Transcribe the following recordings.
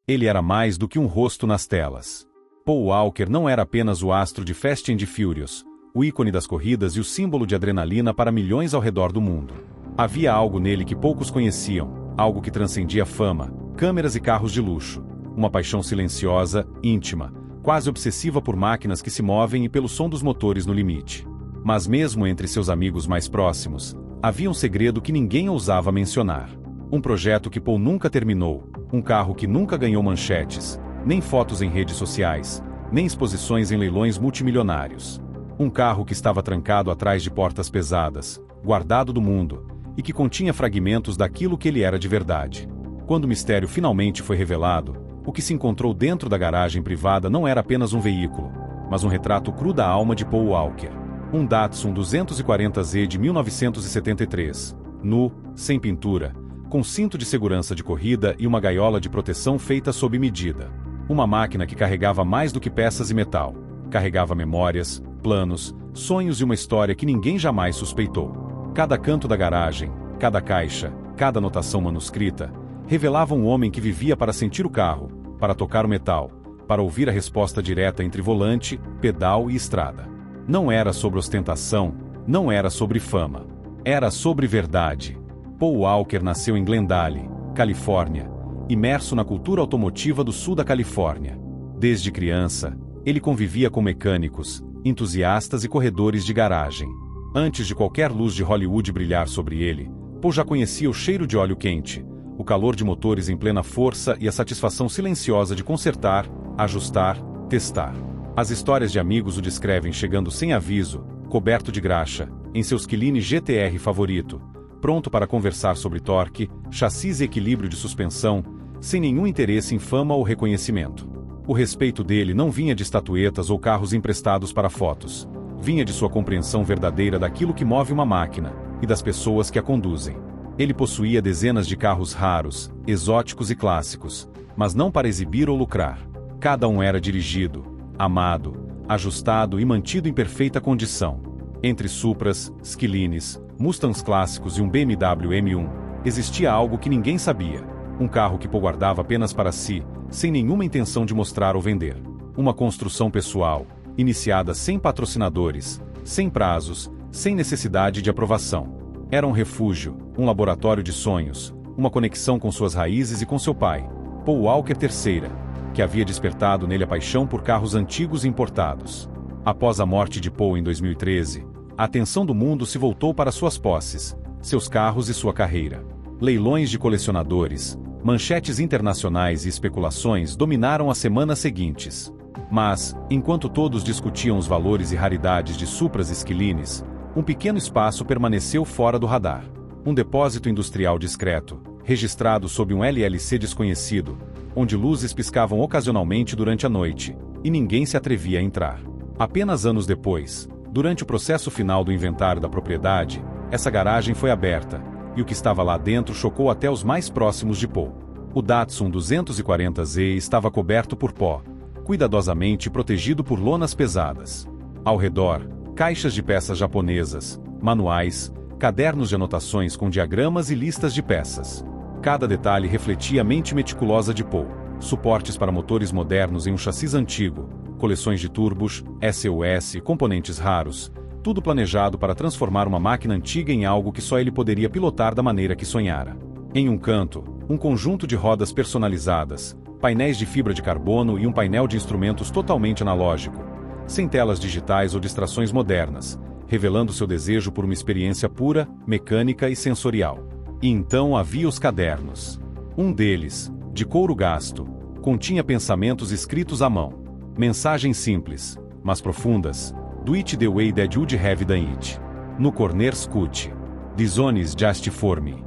Ele era mais do que um rosto nas telas. Paul Walker não era apenas o astro de Fast and Furious, o ícone das corridas e o símbolo de adrenalina para milhões ao redor do mundo. Havia algo nele que poucos conheciam, algo que transcendia fama, câmeras e carros de luxo. Uma paixão silenciosa, íntima, quase obsessiva por máquinas que se movem e pelo som dos motores no limite. Mas mesmo entre seus amigos mais próximos, havia um segredo que ninguém ousava mencionar. Um projeto que Paul nunca terminou, um carro que nunca ganhou manchetes, nem fotos em redes sociais, nem exposições em leilões multimilionários. Um carro que estava trancado atrás de portas pesadas, guardado do mundo, e que continha fragmentos daquilo que ele era de verdade. Quando o mistério finalmente foi revelado, o que se encontrou dentro da garagem privada não era apenas um veículo, mas um retrato cru da alma de Paul Walker. Um Datsun 240Z de 1973, nu, sem pintura, com cinto de segurança de corrida e uma gaiola de proteção feita sob medida. Uma máquina que carregava mais do que peças e metal. Carregava memórias, planos, sonhos e uma história que ninguém jamais suspeitou. Cada canto da garagem, cada caixa, cada anotação manuscrita, revelava um homem que vivia para sentir o carro, para tocar o metal, para ouvir a resposta direta entre volante, pedal e estrada. Não era sobre ostentação, não era sobre fama. Era sobre verdade. Paul Walker nasceu em Glendale, Califórnia, imerso na cultura automotiva do sul da Califórnia. Desde criança, ele convivia com mecânicos, entusiastas e corredores de garagem. Antes de qualquer luz de Hollywood brilhar sobre ele, Paul já conhecia o cheiro de óleo quente, o calor de motores em plena força e a satisfação silenciosa de consertar, ajustar, testar. As histórias de amigos o descrevem chegando sem aviso, coberto de graxa, em seu Skilline GTR favorito, pronto para conversar sobre torque, chassis e equilíbrio de suspensão, sem nenhum interesse em fama ou reconhecimento. O respeito dele não vinha de estatuetas ou carros emprestados para fotos. Vinha de sua compreensão verdadeira daquilo que move uma máquina, e das pessoas que a conduzem. Ele possuía dezenas de carros raros, exóticos e clássicos, mas não para exibir ou lucrar. Cada um era dirigido, amado, ajustado e mantido em perfeita condição. Entre Supras, Skillines, Mustangs clássicos e um BMW M1, existia algo que ninguém sabia. Um carro que Paul guardava apenas para si, sem nenhuma intenção de mostrar ou vender. Uma construção pessoal, iniciada sem patrocinadores, sem prazos, sem necessidade de aprovação. Era um refúgio, um laboratório de sonhos, uma conexão com suas raízes e com seu pai, Paul Walker III, que havia despertado nele a paixão por carros antigos e importados. Após a morte de Paul em 2013, a atenção do mundo se voltou para suas posses, seus carros e sua carreira. Leilões de colecionadores, manchetes internacionais e especulações dominaram as semanas seguintes. Mas, enquanto todos discutiam os valores e raridades de Supras e Skillines, um pequeno espaço permaneceu fora do radar. Um depósito industrial discreto, registrado sob um LLC desconhecido, onde luzes piscavam ocasionalmente durante a noite, e ninguém se atrevia a entrar. Apenas anos depois, durante o processo final do inventário da propriedade, essa garagem foi aberta, e o que estava lá dentro chocou até os mais próximos de Paul. O Datsun 240Z estava coberto por pó, cuidadosamente protegido por lonas pesadas. Ao redor, caixas de peças japonesas, manuais, cadernos de anotações com diagramas e listas de peças. Cada detalhe refletia a mente meticulosa de Paul. Suportes para motores modernos em um chassis antigo, coleções de turbos, SUS, componentes raros, tudo planejado para transformar uma máquina antiga em algo que só ele poderia pilotar da maneira que sonhara. Em um canto, um conjunto de rodas personalizadas, painéis de fibra de carbono e um painel de instrumentos totalmente analógico, sem telas digitais ou distrações modernas, revelando seu desejo por uma experiência pura, mecânica e sensorial. E então havia os cadernos. Um deles, de couro gasto, continha pensamentos escritos à mão. Mensagens simples, mas profundas. Do it the way that you'd have done it. No corner scut. This one is just for me.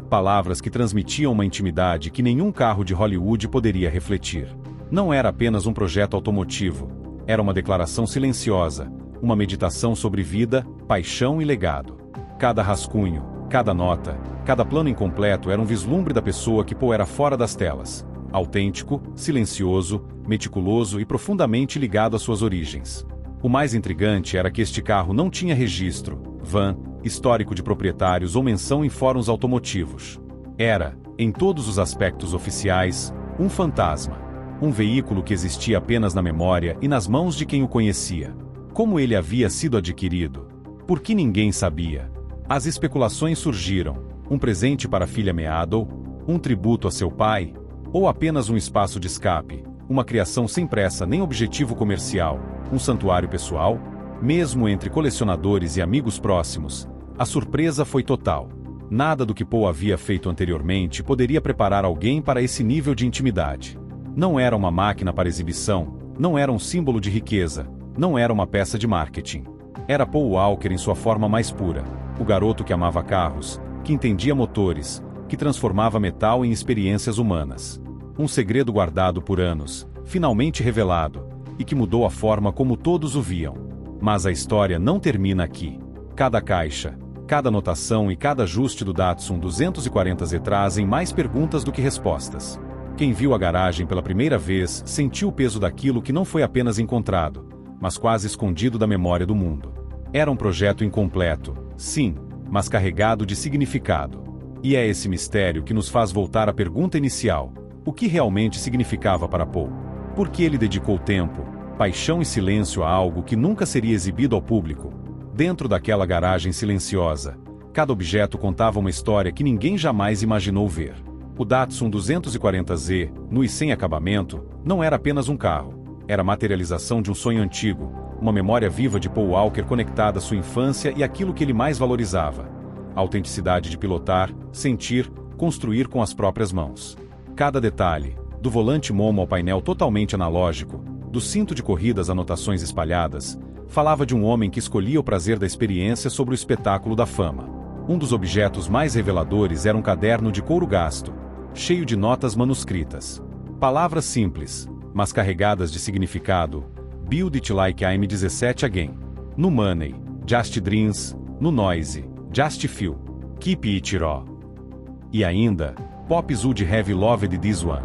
Palavras que transmitiam uma intimidade que nenhum carro de Hollywood poderia refletir. Não era apenas um projeto automotivo. Era uma declaração silenciosa, uma meditação sobre vida, paixão e legado. Cada rascunho, cada nota, cada plano incompleto era um vislumbre da pessoa que Paul era fora das telas. Autêntico, silencioso, meticuloso e profundamente ligado às suas origens. O mais intrigante era que este carro não tinha registro, VAN, histórico de proprietários ou menção em fóruns automotivos. Era, em todos os aspectos oficiais, Um fantasma. Um veículo que existia apenas na memória e nas mãos de quem o conhecia. Como ele havia sido adquirido? Por que ninguém sabia? As especulações surgiram. Um presente para a filha Meadow? Um tributo a seu pai? Ou apenas um espaço de escape? Uma criação sem pressa nem objetivo comercial? Um santuário pessoal? Mesmo entre colecionadores e amigos próximos, a surpresa foi total. Nada do que Poe havia feito anteriormente poderia preparar alguém para esse nível de intimidade. Não era uma máquina para exibição, não era um símbolo de riqueza, não era uma peça de marketing. Era Poe Walker em sua forma mais pura, o garoto que amava carros, que entendia motores, que transformava metal em experiências humanas. Um segredo guardado por anos, finalmente revelado, e que mudou a forma como todos o viam. Mas a história não termina aqui. Cada caixa, cada anotação e cada ajuste do Datsun 240Z trazem mais perguntas do que respostas. Quem viu a garagem pela primeira vez sentiu o peso daquilo que não foi apenas encontrado, mas quase escondido da memória do mundo. Era um projeto incompleto, sim, mas carregado de significado. E é esse mistério que nos faz voltar à pergunta inicial: o que realmente significava para Poe? Por que ele dedicou tempo, paixão e silêncio a algo que nunca seria exibido ao público? Dentro daquela garagem silenciosa, cada objeto contava uma história que ninguém jamais imaginou ver. O Datsun 240Z, nu e sem acabamento, não era apenas um carro. Era a materialização de um sonho antigo, uma memória viva de Poe Walker conectada à sua infância e àquilo que ele mais valorizava: a autenticidade de pilotar, sentir, construir com as próprias mãos. Cada detalhe, do volante Momo ao painel totalmente analógico, do cinto de corrida às anotações espalhadas, falava de um homem que escolhia o prazer da experiência sobre o espetáculo da fama. Um dos objetos mais reveladores era um caderno de couro gasto, cheio de notas manuscritas. Palavras simples, mas carregadas de significado. Build it like I'm 17 again. No money, just dreams. No noise, just feel. Keep it raw. E ainda, Pops would have loved this one.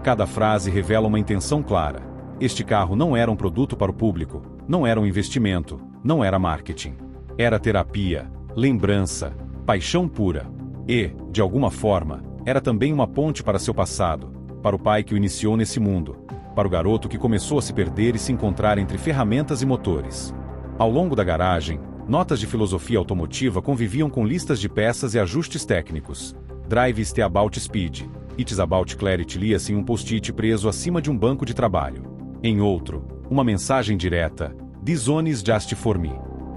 Cada frase revela uma intenção clara. Este carro não era um produto para o público, não era um investimento, não era marketing. Era terapia, lembrança, paixão pura. E, de alguma forma, era também uma ponte para seu passado, para o pai que o iniciou nesse mundo, para o garoto que começou a se perder e se encontrar entre ferramentas e motores. Ao longo da garagem, notas de filosofia automotiva conviviam com listas de peças e ajustes técnicos. Drive is about speed. It's about clarity, lia-se em um post-it preso acima de um banco de trabalho. Em outro, uma mensagem direta: This one is just for me.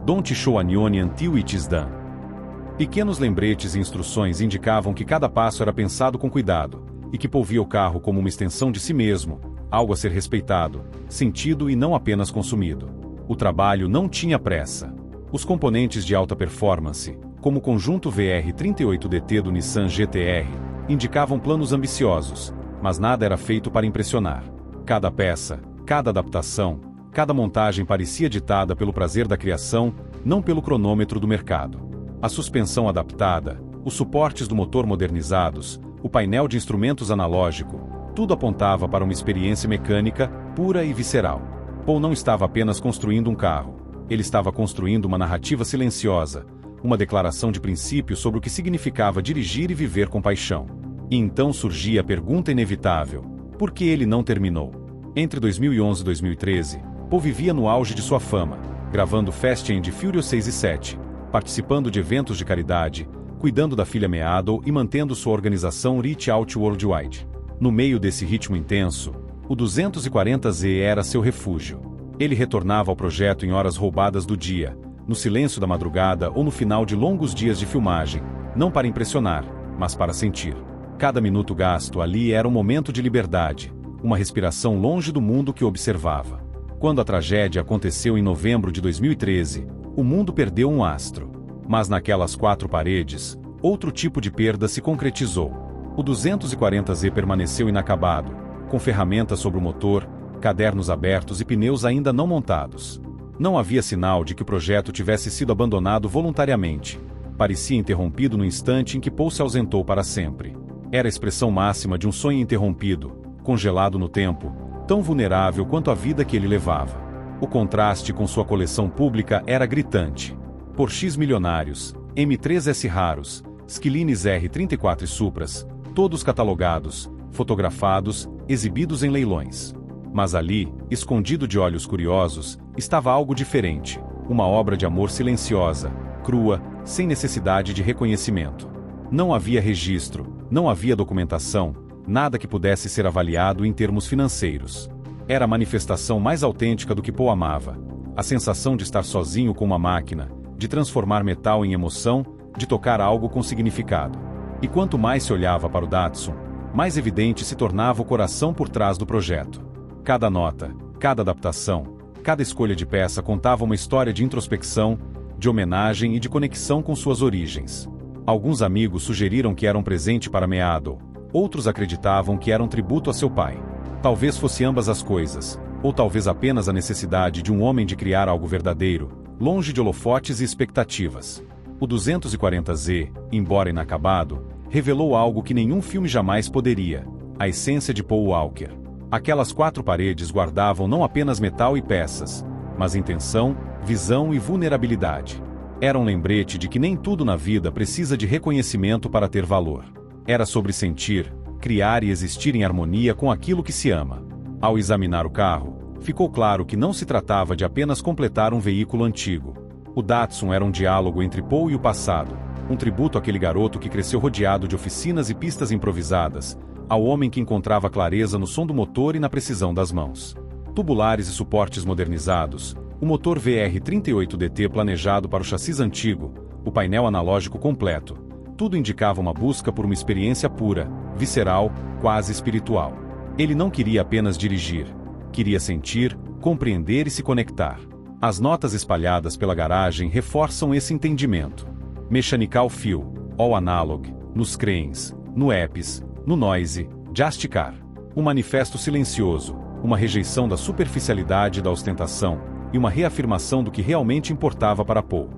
Don't show onion until it is done. Pequenos lembretes e instruções indicavam que cada passo era pensado com cuidado, e que Poe via o carro como uma extensão de si mesmo, algo a ser respeitado, sentido e não apenas consumido. O trabalho não tinha pressa. Os componentes de alta performance, como o conjunto VR38DT do Nissan GT-R, indicavam planos ambiciosos, mas nada era feito para impressionar. Cada peça, cada adaptação, cada montagem parecia ditada pelo prazer da criação, não pelo cronômetro do mercado. A suspensão adaptada, os suportes do motor modernizados, o painel de instrumentos analógico, tudo apontava para uma experiência mecânica, pura e visceral. Poe não estava apenas construindo um carro, ele estava construindo uma narrativa silenciosa, uma declaração de princípio sobre o que significava dirigir e viver com paixão. E então surgia a pergunta inevitável: por que ele não terminou? Entre 2011 e 2013, Poe vivia no auge de sua fama, gravando Fast and Furious 6 e 7, participando de eventos de caridade, cuidando da filha Meadow e mantendo sua organização Reach Out Worldwide. No meio desse ritmo intenso, o 240Z era seu refúgio. Ele retornava ao projeto em horas roubadas do dia, no silêncio da madrugada ou no final de longos dias de filmagem, não para impressionar, mas para sentir. Cada minuto gasto ali era um momento de liberdade, uma respiração longe do mundo que observava. Quando a tragédia aconteceu em novembro de 2013, o mundo perdeu um astro. Mas naquelas quatro paredes, outro tipo de perda se concretizou. O 240Z permaneceu inacabado, com ferramentas sobre o motor, cadernos abertos e pneus ainda não montados. Não havia sinal de que o projeto tivesse sido abandonado voluntariamente. Parecia interrompido no instante em que Poe se ausentou para sempre. Era a expressão máxima de um sonho interrompido, congelado no tempo, tão vulnerável quanto a vida que ele levava. O contraste com sua coleção pública era gritante. Porsches milionários, M3S raros, Skylines R34 e Supras, todos catalogados, fotografados, exibidos em leilões. Mas ali, escondido de olhos curiosos, estava algo diferente, uma obra de amor silenciosa, crua, sem necessidade de reconhecimento. Não havia registro, não havia documentação, nada que pudesse ser avaliado em termos financeiros. Era a manifestação mais autêntica do que Poe amava. A sensação de estar sozinho com uma máquina, de transformar metal em emoção, de tocar algo com significado. E quanto mais se olhava para o Datsun, mais evidente se tornava o coração por trás do projeto. Cada nota, cada adaptação, cada escolha de peça contava uma história de introspecção, de homenagem e de conexão com suas origens. Alguns amigos sugeriram que era um presente para Meadow, outros acreditavam que era um tributo a seu pai. Talvez fosse ambas as coisas, ou talvez apenas a necessidade de um homem de criar algo verdadeiro, longe de holofotes e expectativas. O 240Z, embora inacabado, revelou algo que nenhum filme jamais poderia: a essência de Paul Walker. Aquelas 4 paredes guardavam não apenas metal e peças, mas intenção, visão e vulnerabilidade. Era um lembrete de que nem tudo na vida precisa de reconhecimento para ter valor. Era sobre sentir, criar e existir em harmonia com aquilo que se ama. Ao examinar o carro, ficou claro que não se tratava de apenas completar um veículo antigo. O Datsun era um diálogo entre Paul e o passado, um tributo àquele garoto que cresceu rodeado de oficinas e pistas improvisadas, ao homem que encontrava clareza no som do motor e na precisão das mãos. Tubulares e suportes modernizados, o motor VR38DT planejado para o chassi antigo, o painel analógico completo, tudo indicava uma busca por uma experiência pura, visceral, quase espiritual. Ele não queria apenas dirigir, queria sentir, compreender e se conectar. As notas espalhadas pela garagem reforçam esse entendimento. Mechanical Feel, All Analog, nos cranes, no Epis, no Noise, Just Car. Um manifesto silencioso, uma rejeição da superficialidade e da ostentação, e uma reafirmação do que realmente importava para Paul.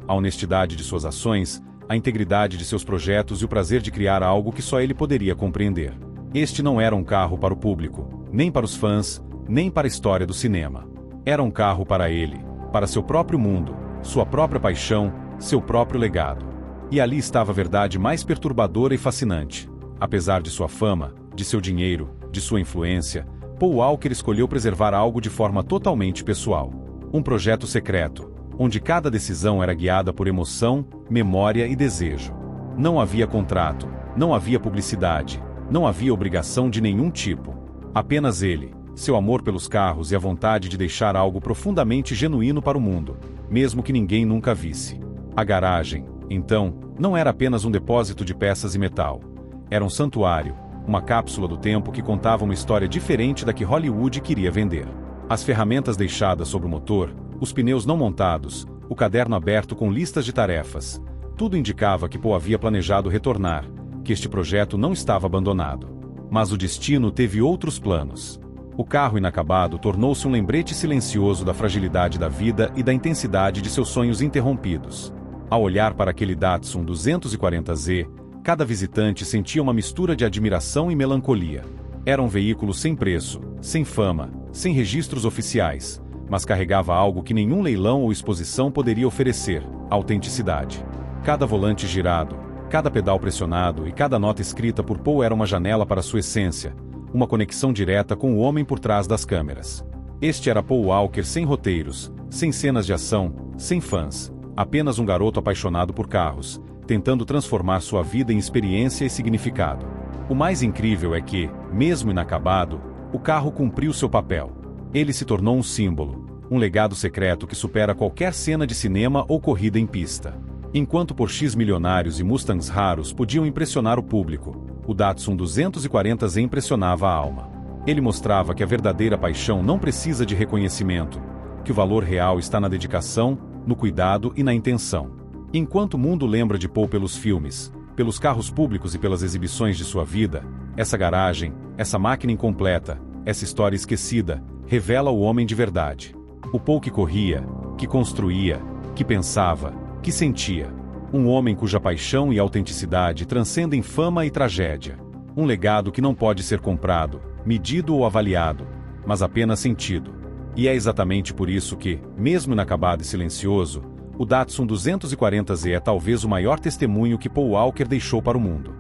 A honestidade de suas ações, a integridade de seus projetos e o prazer de criar algo que só ele poderia compreender. Este não era um carro para o público, nem para os fãs, nem para a história do cinema. Era um carro para ele, para seu próprio mundo, sua própria paixão, seu próprio legado. E ali estava a verdade mais perturbadora e fascinante. Apesar de sua fama, de seu dinheiro, de sua influência, Paul Walker escolheu preservar algo de forma totalmente pessoal. Um projeto secreto, onde cada decisão era guiada por emoção, memória e desejo. Não havia contrato, não havia publicidade, não havia obrigação de nenhum tipo. Apenas ele, seu amor pelos carros e a vontade de deixar algo profundamente genuíno para o mundo, mesmo que ninguém nunca visse. A garagem, então, não era apenas um depósito de peças e metal. Era um santuário, uma cápsula do tempo que contava uma história diferente da que Hollywood queria vender. As ferramentas deixadas sobre o motor, os pneus não montados, o caderno aberto com listas de tarefas, tudo indicava que Paul havia planejado retornar, que este projeto não estava abandonado. Mas o destino teve outros planos. O carro inacabado tornou-se um lembrete silencioso da fragilidade da vida e da intensidade de seus sonhos interrompidos. Ao olhar para aquele Datsun 240Z, cada visitante sentia uma mistura de admiração e melancolia. Era um veículo sem preço, sem fama, sem registros oficiais, mas carregava algo que nenhum leilão ou exposição poderia oferecer: autenticidade. Cada volante girado, cada pedal pressionado e cada nota escrita por Paul era uma janela para sua essência, uma conexão direta com o homem por trás das câmeras. Este era Paul Walker sem roteiros, sem cenas de ação, sem fãs, apenas um garoto apaixonado por carros, tentando transformar sua vida em experiência e significado. O mais incrível é que, mesmo inacabado, o carro cumpriu seu papel. Ele se tornou um símbolo, um legado secreto que supera qualquer cena de cinema ou corrida em pista. Enquanto Porsches milionários e Mustangs raros podiam impressionar o público, o Datsun 240Z impressionava a alma. Ele mostrava que a verdadeira paixão não precisa de reconhecimento, que o valor real está na dedicação, no cuidado e na intenção. Enquanto o mundo lembra de Paul pelos filmes, pelos carros públicos e pelas exibições de sua vida, essa garagem, essa máquina incompleta, essa história esquecida, revela o homem de verdade. O Paul que corria, que construía, que pensava, que sentia. Um homem cuja paixão e autenticidade transcendem fama e tragédia. Um legado que não pode ser comprado, medido ou avaliado, mas apenas sentido. E é exatamente por isso que, mesmo inacabado e silencioso, o Datsun 240Z é talvez o maior testemunho que Paul Walker deixou para o mundo.